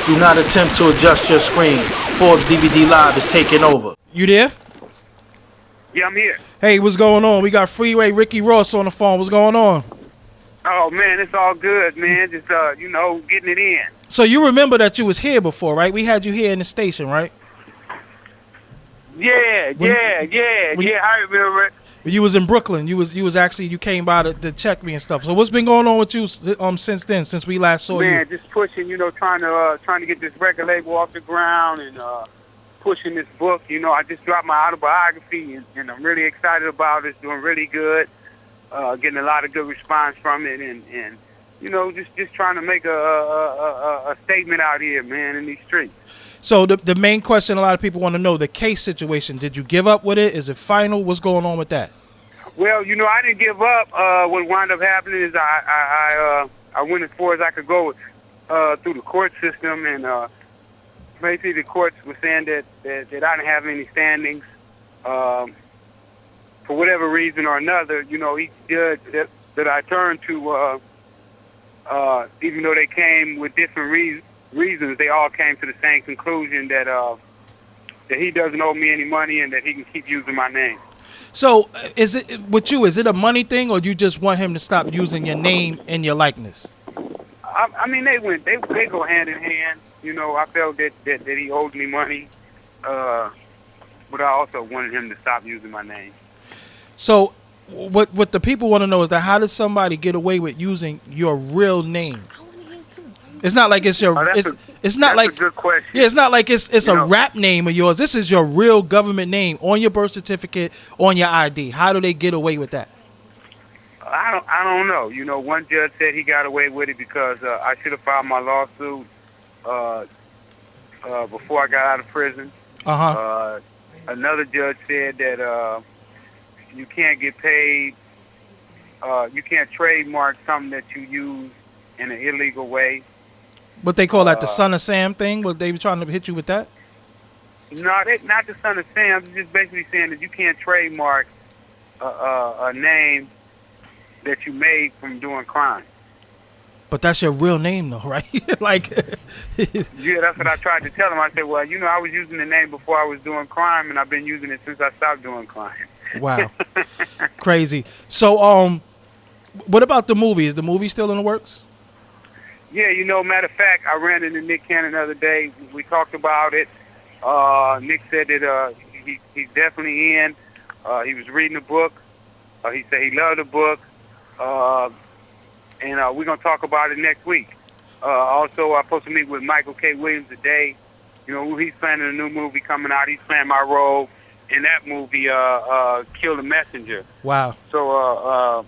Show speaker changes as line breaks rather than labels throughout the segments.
Do not attempt to adjust your screen. Forbes DVD Live is taking over.
You there?
Yeah, I'm here.
Hey, what's going on? We got Freeway, Ricky Ross on the phone. What's going on?
Oh, man, it's all good, man. Just, getting it in.
So you remember that you was here before, right? We had you here in the station, right?
Yeah, I remember it.
You was in Brooklyn. You came by to check me and stuff. So what's been going on with you since then, since we last saw you?
Man, just pushing, trying to get this record label off the ground and pushing this book. I just dropped my autobiography and I'm really excited about it. It's doing really good. Getting a lot of good response from it and just trying to make a statement out here, man, in these streets.
So the main question a lot of people want to know, the case situation, did you give up with it? Is it final? What's going on with that?
Well, I didn't give up. What wound up happening is I went as far as I could go through the court system, and basically the courts were saying that I didn't have any standings. For whatever reason or another, each judge that I turned to, even though they came with different reasons, they all came to the same conclusion that he doesn't owe me any money and that he can keep using my name.
So is it a money thing, or do you just want him to stop using your name and your likeness?
I mean, they go hand in hand. I felt that he owed me money, but I also wanted him to stop using my name. So
what the people want to know is that how does somebody get away with using your real name? It's not like it's your. It's not like.
That's a good question.
Yeah, it's not like it's a rap name of yours. This is your real government name on your birth certificate, on your ID. How do they get away with that?
I don't know. One judge said he got away with it because I should have filed my lawsuit before I got out of prison. Another judge said that you can't get paid. You can't trademark something that you use in an illegal way.
What they call that, the Son of Sam thing? What they were trying to hit you with that?
No, not the Son of Sam. It's just basically saying that you can't trademark a name that you made from doing crime.
But that's your real name, though, right?
Yeah, that's what I tried to tell him. I said, well, I was using the name before I was doing crime, and I've been using it since I stopped doing crime.
Wow. Crazy. So, what about the movie? Is the movie still in the works?
Yeah, matter of fact, I ran into Nick Cannon the other day. We talked about it. Nick said that he's definitely in. He was reading the book. He said he loved the book. And we're going to talk about it next week. Also, I'm supposed to meet with Michael K. Williams today. He's planning a new movie coming out. He's playing my role in that movie, Kill the Messenger.
Wow.
So,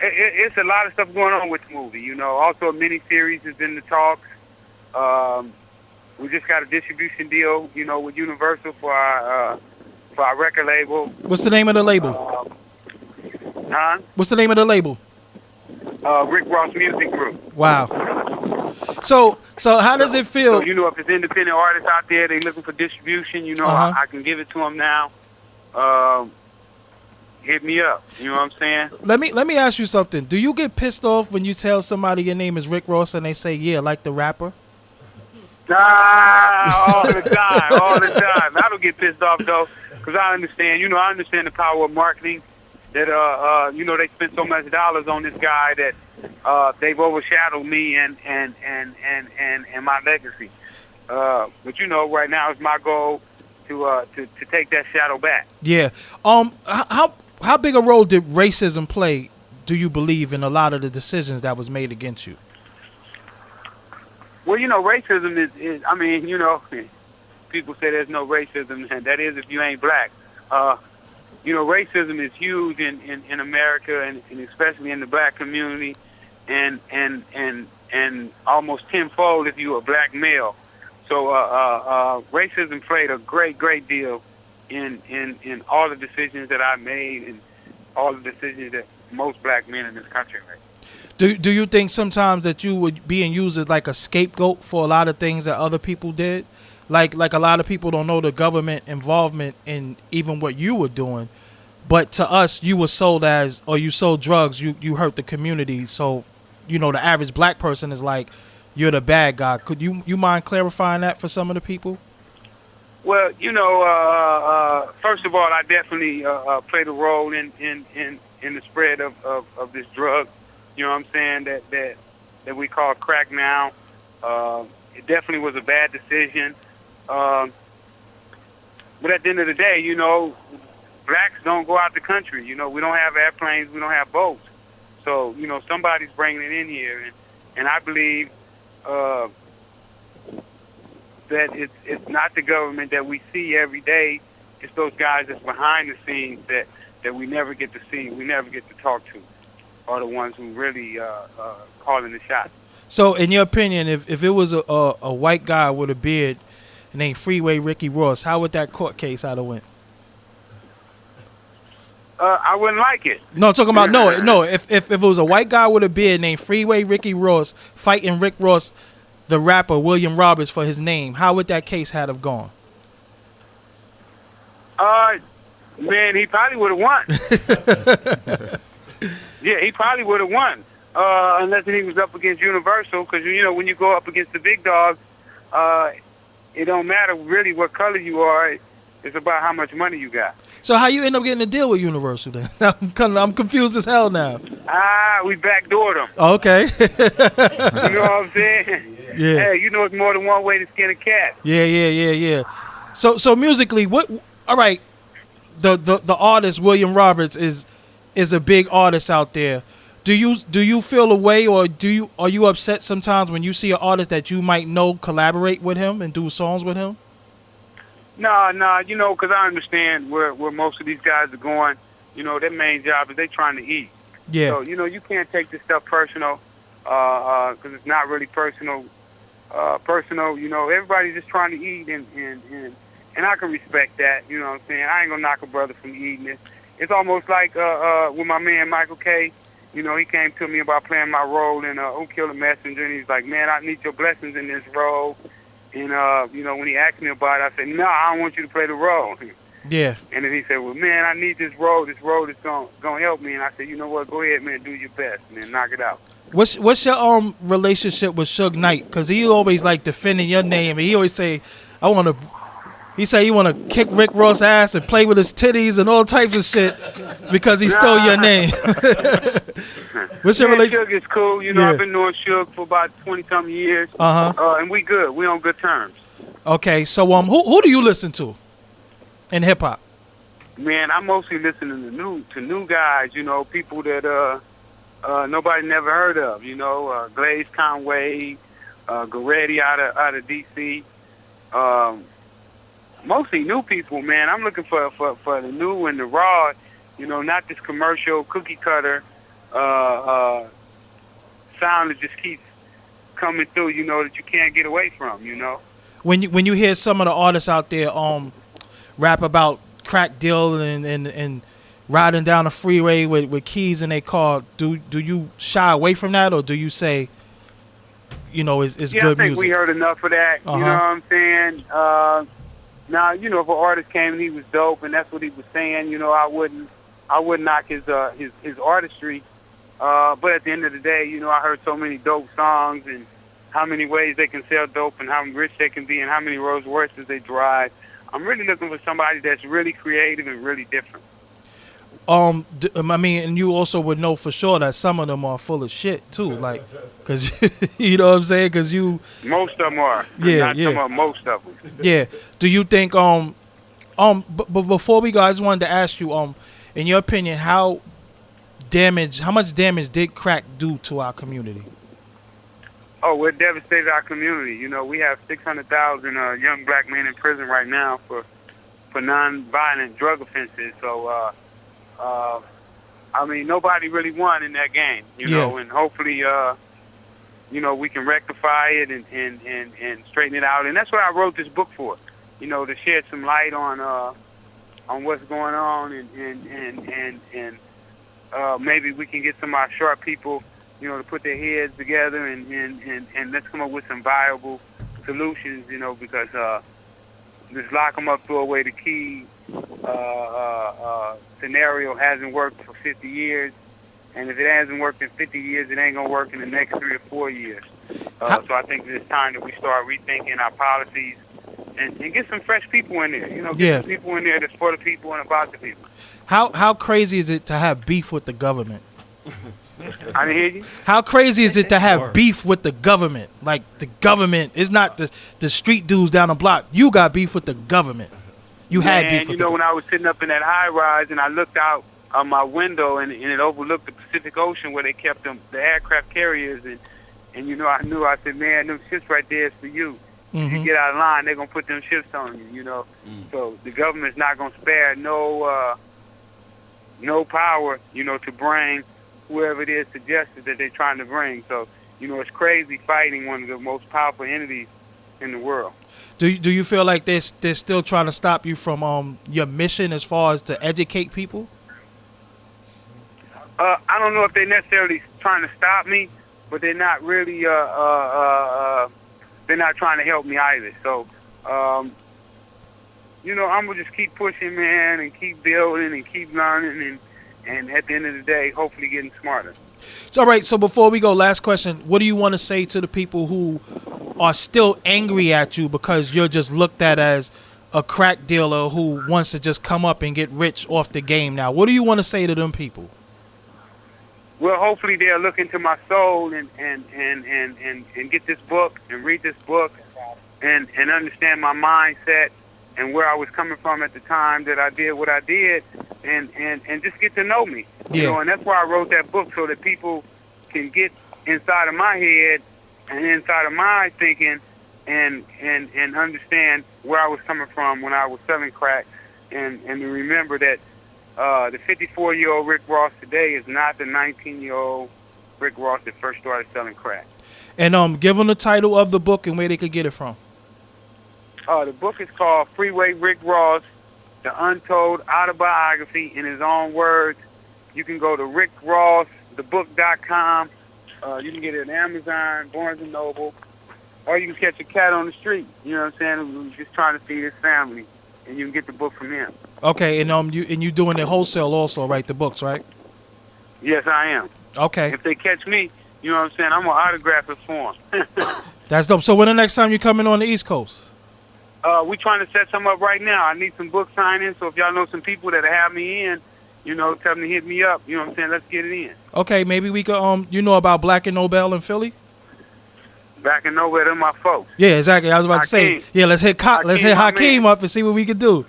it's a lot of stuff going on with the movie. Also a miniseries is in the talks. We just got a distribution deal, with Universal for our record label.
What's the name of the label? What's the name of the label?
Rick Ross Music Group.
Wow. So how does it feel?
So, if there's independent artists out there, they looking for distribution, I can give it to them now. Hit me up. You know what I'm saying?
Let me ask you something. Do you get pissed off when you tell somebody your name is Rick Ross and they say, yeah, like the rapper?
All the time. I don't get pissed off, though, because I understand. I understand the power of marketing. That they spent so much dollars on this guy that they've overshadowed me and my legacy. But right now it's my goal to take that shadow back.
Yeah. How big a role did racism play, do you believe, in a lot of the decisions that was made against you?
Well, racism is people say there's no racism, and that is if you ain't black. Racism is huge in America and especially in the black community, and almost tenfold if you're a black male. So racism played a great deal in all the decisions that I made and all the decisions that most black men in this country made.
Do you think sometimes that you were being used as like a scapegoat for a lot of things that other people did? Like a lot of people don't know the government involvement in even what you were doing, but to us you were sold you sold drugs, you hurt the community. So the average black person is like, you're the bad guy. Could you mind clarifying that for some of the people?
Well, first of all, I definitely played a role in the spread of this drug. You know what I'm saying? That we call crack now. It definitely was a bad decision. But at the end of the day, blacks don't go out the country. We don't have airplanes. We don't have boats. So, somebody's bringing it in here. And I believe that it's not the government that we see every day. It's those guys that's behind the scenes that we never get to see, we never get to talk to, are the ones who really calling the shots.
So, in your opinion, if it was a white guy with a beard named Freeway Ricky Ross, how would that court case have went?
I wouldn't like it.
No, I'm talking about no. If it was a white guy with a beard named Freeway Ricky Ross fighting Rick Ross, the rapper William Roberts, for his name, how would that case have gone?
Man, he probably would have won. Yeah, he probably would have won. Unless he was up against Universal, because when you go up against the big dogs, it don't matter really what color you are. It's about how much money you got.
So how you end up getting a deal with Universal then? I'm confused as hell now.
We backdoored them.
Oh, okay.
You know what I'm saying?
Yeah.
Hey, it's more than one way to skin a cat.
Yeah. So musically, what? All right, the artist William Roberts is a big artist out there. Do you feel a way, or are you upset sometimes when you see an artist that you might know collaborate with him and do songs with him?
No, because I understand where most of these guys are going. Their main job is they trying to eat.
Yeah.
So, you can't take this stuff personal, because it's not really personal. Everybody's just trying to eat, and I can respect that. You know what I'm saying? I ain't gonna knock a brother from eating it. It's almost like with my man Michael K. He came to me about playing my role in Who Killed the Messenger, and he's like, man, I need your blessings in this role. And, when he asked me about it, I said, no, I don't want you to play the role.
Yeah.
And then he said, well, man, I need this role. This role is going to help me. And I said, you know what? Go ahead, man. Do your best, man. Knock it out.
What's your relationship with Suge Knight? Because he always like defending your name. And he always say, he say you want to kick Rick Ross' ass and play with his titties and all types of shit because he stole your name. What's your relationship?
Suge is cool. I've been knowing Suge for about 20-something years. And we good. We on good terms. Okay,
so who do you listen to in hip hop?
Man, I'm mostly listening to new guys. People that nobody never heard of. Glaze Conway, Goretti out of DC. Mostly new people, man. I'm looking for the new and the raw. Not this commercial cookie cutter sound that just keeps coming through, that you can't get away from,
When you hear some of the artists out there rap about crack deal and riding down the freeway with keys in their car, do you shy away from that, or do you say, it's good music?
I think we heard enough of that. You know what I'm saying? Now, if an artist came and he was dope and that's what he was saying, I wouldn't knock his artistry. But at the end of the day, I heard so many dope songs and how many ways they can sell dope and how rich they can be and how many Rolls Royces they drive. I'm really looking for somebody that's really creative and really different.
And you also would know for sure that some of them are full of shit too, like, cause you know what I'm saying? Cause
most of them are.
Yeah,
most of them.
Yeah. Do you think but before we go, I just wanted to ask you in your opinion, how much damage did crack do to our community?
Oh, it devastated our community. We have 600,000 young black men in prison right now for non-violent drug offenses. So. Nobody really won in that game, and hopefully, we can rectify it and straighten it out. And that's what I wrote this book for, to shed some light on what's going on and maybe we can get some of our sharp people, to put their heads together and let's come up with some viable solutions, because this lock them up, throw away the key scenario hasn't worked for 50 years. And if it hasn't worked in 50 years, it ain't going to work in the next 3 or 4 years. So I think it's time that we start rethinking our policies and get some fresh people in there. You know, get some people in there that's for the people and about the people.
How crazy is it to have beef with the government?
I didn't hear you.
How crazy is it to have beef with the government? Like, the government is not the street dudes down the block. You got beef with the government. You had beef with
you know, when I was sitting up in that high rise and I looked out of my window and it overlooked the Pacific Ocean where they kept the aircraft carriers and you know, I said, man, them ships right there is for you. If you get out of line, they're gonna put them ships on you. You know, so the government's not gonna spare no power, you know, to bring whoever it is suggested that they're trying to bring. So, you know, it's crazy fighting one of the most powerful entities in the world.
Do you feel like they're still trying to stop you from your mission as far as to educate people?
I don't know if they're necessarily trying to stop me, but they're not really they're not trying to help me either. So, you know, I'm gonna just keep pushing, man, and keep building and keep learning and at the end of the day, hopefully getting smarter.
So, all right, so before we go, last question. What do you want to say to the people who are still angry at you because you're just looked at as a crack dealer who wants to just come up and get rich off the game now? What do you want to say to them people?
Well, hopefully they'll look into my soul and get this book and read this book and understand my mindset and where I was coming from at the time that I did what I did and just get to know me. You know, and that's why I wrote that book, so that people can get inside of my head and inside of my thinking and understand where I was coming from when I was selling crack and to remember that the 54-year-old Rick Ross today is not the 19-year-old Rick Ross that first started selling crack. And
give them the title of the book and where they could get it from.
The book is called Freeway, Rick Ross, The Untold Autobiography in His Own Words. You can go to rickrossthebook.com. You can get it at Amazon, Barnes & Noble, or you can catch a cat on the street, you know what I'm saying, who's just trying to feed his family, and you can get the book from him. Okay, and you doing it wholesale also, right, the books, right? Yes, I am. Okay. If they catch me, you know what I'm saying, I'm going to autograph it for them.
That's dope. So when the next time you coming on the East Coast?
We trying to set something up right now. I need some book signings, so if y'all know some people that have me in, you know, tell them to hit me up. You know what I'm saying? Let's get it in. Okay, maybe we could, you know about Black and Nobel in Philly? Black and Nobel, they're my folks. Yeah, exactly. I was about to say, yeah, let's hit Hakeem up and see what we can do.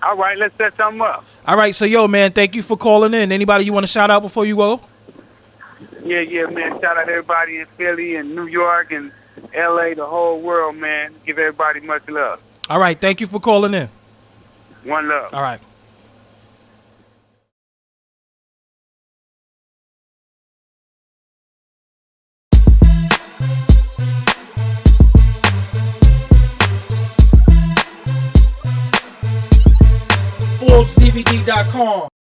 All right, let's set something up. All right, so, yo, man, thank you for calling in. Anybody you want to shout out before you go? Yeah, man. Shout out to everybody in Philly and New York and L.A., the whole world, man. Give everybody much love. All right, thank you for calling in. One love. All right. ForbesDVD.com